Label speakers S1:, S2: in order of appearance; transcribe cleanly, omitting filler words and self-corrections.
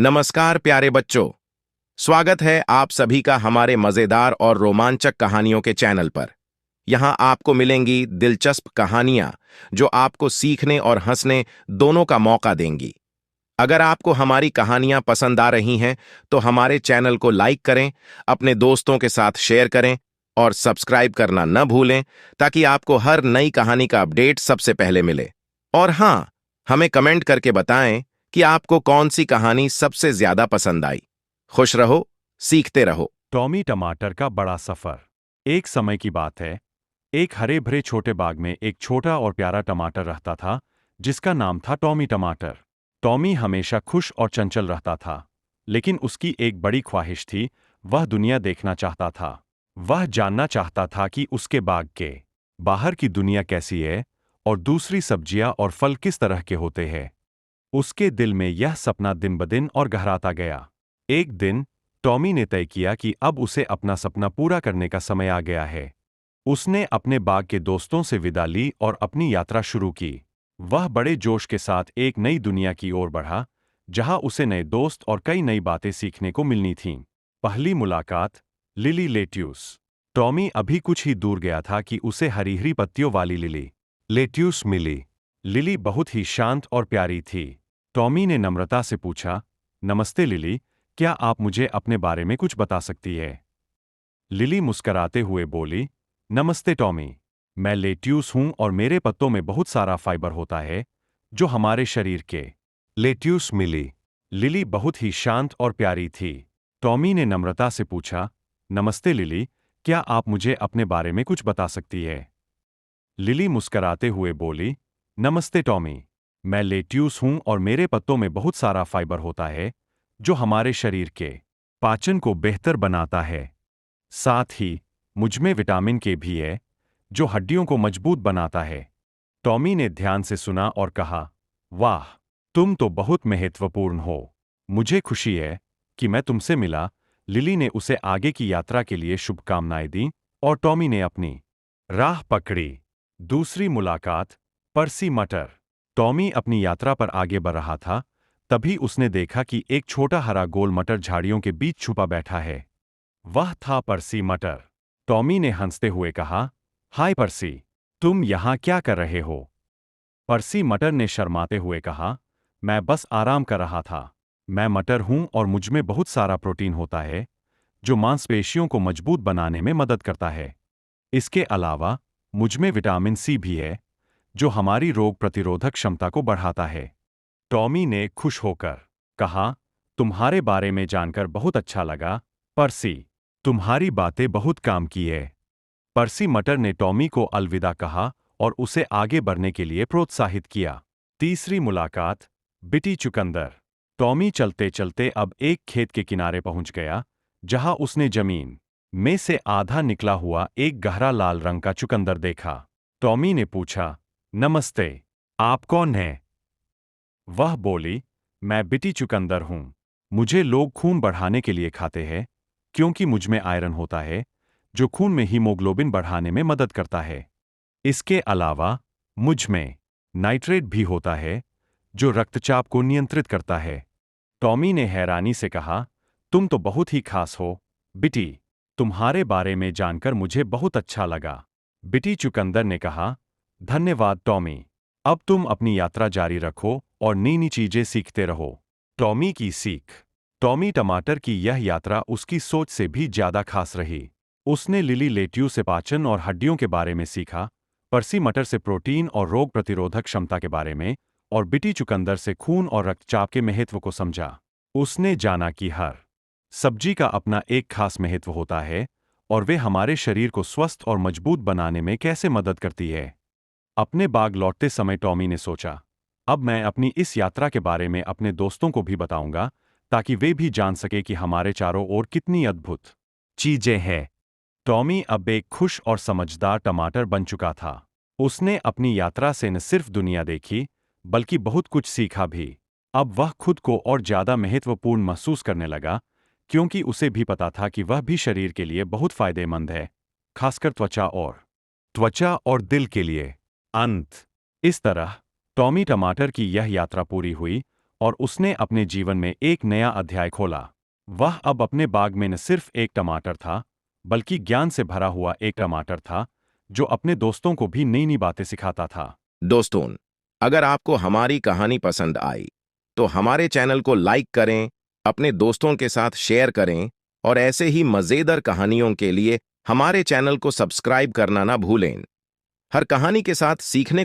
S1: नमस्कार प्यारे बच्चों। स्वागत है आप सभी का हमारे मजेदार और रोमांचक कहानियों के चैनल पर। यहाँ आपको मिलेंगी दिलचस्प कहानियाँ जो आपको सीखने और हंसने दोनों का मौका देंगी। अगर आपको हमारी कहानियाँ पसंद आ रही हैं तो हमारे चैनल को लाइक करें, अपने दोस्तों के साथ शेयर करें और सब्सक्राइब करना न भूलें ताकि आपको हर नई कहानी का अपडेट सबसे पहले मिले। और हाँ, हमें कमेंट करके बताएं कि आपको कौन सी कहानी सबसे ज्यादा पसंद आई। खुश रहो, सीखते रहो।
S2: टॉमी टमाटर का बड़ा सफर। एक समय की बात है। एक हरे भरे छोटे बाग में एक छोटा और प्यारा टमाटर रहता था जिसका नाम था टॉमी टमाटर। टॉमी हमेशा खुश और चंचल रहता था, लेकिन उसकी एक बड़ी ख्वाहिश थी। वह दुनिया देखना चाहता था। वह जानना चाहता था कि उसके बाग के बाहर की दुनिया कैसी है और दूसरी सब्जियां और फल किस तरह के होते हैं। उसके दिल में यह सपना दिन ब दिन और गहराता गया। एक दिन टॉमी ने तय किया कि अब उसे अपना सपना पूरा करने का समय आ गया है। उसने अपने बाग के दोस्तों से विदा ली और अपनी यात्रा शुरू की। वह बड़े जोश के साथ एक नई दुनिया की ओर बढ़ा, जहां उसे नए दोस्त और कई नई बातें सीखने को मिलनी थीं। पहली मुलाकात, लिली लेट्यूस। टॉमी अभी कुछ ही दूर गया था कि उसे हरी हरी पत्तियों वाली लिली लेट्यूस मिली। लिली बहुत ही शांत और प्यारी थी। टॉमी ने नम्रता से पूछा, नमस्ते लिली, क्या आप मुझे अपने बारे में कुछ बता सकती है? लिली मुस्कराते हुए बोली, नमस्ते टॉमी, मैं लेट्यूस हूं और मेरे पत्तों में बहुत सारा फाइबर होता है जो हमारे शरीर के लेट्यूस मिली। लिली बहुत ही शांत और प्यारी थी। टॉमी ने नम्रता से पूछा, नमस्ते लिली, क्या आप मुझे अपने बारे में कुछ बता सकती है? लिली मुस्कराते हुए बोली, नमस्ते टॉमी, मैं लेट्यूस हूं और मेरे पत्तों में बहुत सारा फाइबर होता है जो हमारे शरीर के पाचन को बेहतर बनाता है। साथ ही मुझमें विटामिन के भी है जो हड्डियों को मजबूत बनाता है। टॉमी ने ध्यान से सुना और कहा, वाह, तुम तो बहुत महत्वपूर्ण हो। मुझे खुशी है कि मैं तुमसे मिला। लिली ने उसे आगे की यात्रा के लिए शुभकामनाएं दी और टॉमी ने अपनी राह पकड़ी। दूसरी मुलाकात, पर्सी मटर। टॉमी अपनी यात्रा पर आगे बढ़ रहा था, तभी उसने देखा कि एक छोटा हरा गोल मटर झाड़ियों के बीच छुपा बैठा है। वह था पर्सी मटर। टॉमी ने हंसते हुए कहा, हाय पर्सी, तुम यहाँ क्या कर रहे हो? पर्सी मटर ने शर्माते हुए कहा, मैं बस आराम कर रहा था। मैं मटर हूं और मुझमें बहुत सारा प्रोटीन होता है जो मांसपेशियों को मजबूत बनाने में मदद करता है। इसके अलावा मुझमें विटामिन सी भी है जो हमारी रोग प्रतिरोधक क्षमता को बढ़ाता है। टॉमी ने खुश होकर कहा, तुम्हारे बारे में जानकर बहुत अच्छा लगा पर्सी, तुम्हारी बातें बहुत काम की है। पर्सी मटर ने टॉमी को अलविदा कहा और उसे आगे बढ़ने के लिए प्रोत्साहित किया। तीसरी मुलाकात, बिटी चुकंदर। टॉमी चलते चलते अब एक खेत के किनारे पहुंच गया, जहां उसने जमीन में से आधा निकला हुआ एक गहरा लाल रंग का चुकंदर देखा। टॉमी ने पूछा, नमस्ते, आप कौन हैं? वह बोली, मैं बिटी चुकंदर हूं। मुझे लोग खून बढ़ाने के लिए खाते हैं क्योंकि मुझमें आयरन होता है जो खून में हीमोग्लोबिन बढ़ाने में मदद करता है। इसके अलावा मुझ में नाइट्रेट भी होता है जो रक्तचाप को नियंत्रित करता है। टॉमी ने हैरानी से कहा, तुम तो बहुत ही खास हो बिटी, तुम्हारे बारे में जानकर मुझे बहुत अच्छा लगा। बिटी चुकंदर ने कहा, धन्यवाद टॉमी, अब तुम अपनी यात्रा जारी रखो और नई नई चीजें सीखते रहो। टॉमी की सीख। टॉमी टमाटर की यह यात्रा उसकी सोच से भी ज्यादा खास रही। उसने लिली लेट्यू से पाचन और हड्डियों के बारे में सीखा, पर्सी मटर से प्रोटीन और रोग प्रतिरोधक क्षमता के बारे में, और बिटी चुकंदर से खून और रक्तचाप के महत्व को समझा। उसने जाना कि हर सब्जी का अपना एक खास महत्व होता है और वे हमारे शरीर को स्वस्थ और मजबूत बनाने में कैसे मदद करती है। अपने बाग लौटते समय टॉमी ने सोचा, अब मैं अपनी इस यात्रा के बारे में अपने दोस्तों को भी बताऊंगा ताकि वे भी जान सके कि हमारे चारों ओर कितनी अद्भुत चीजें हैं। टॉमी अब एक खुश और समझदार टमाटर बन चुका था। उसने अपनी यात्रा से न सिर्फ दुनिया देखी, बल्कि बहुत कुछ सीखा भी। अब वह खुद को और ज्यादा महत्वपूर्ण महसूस करने लगा, क्योंकि उसे भी पता था कि वह भी शरीर के लिए बहुत फायदेमंद है, खासकर त्वचा और दिल के लिए। अंत। इस तरह टॉमी टमाटर की यह यात्रा पूरी हुई और उसने अपने जीवन में एक नया अध्याय खोला। वह अब अपने बाग में न सिर्फ एक टमाटर था, बल्कि ज्ञान से भरा हुआ एक टमाटर था, जो अपने दोस्तों को भी नई नई बातें सिखाता था।
S1: दोस्तों, अगर आपको हमारी कहानी पसंद आई तो हमारे चैनल को लाइक करें, अपने दोस्तों के साथ शेयर करें और ऐसे ही मजेदार कहानियों के लिए हमारे चैनल को सब्सक्राइब करना ना भूलें। हर कहानी के साथ सीखने को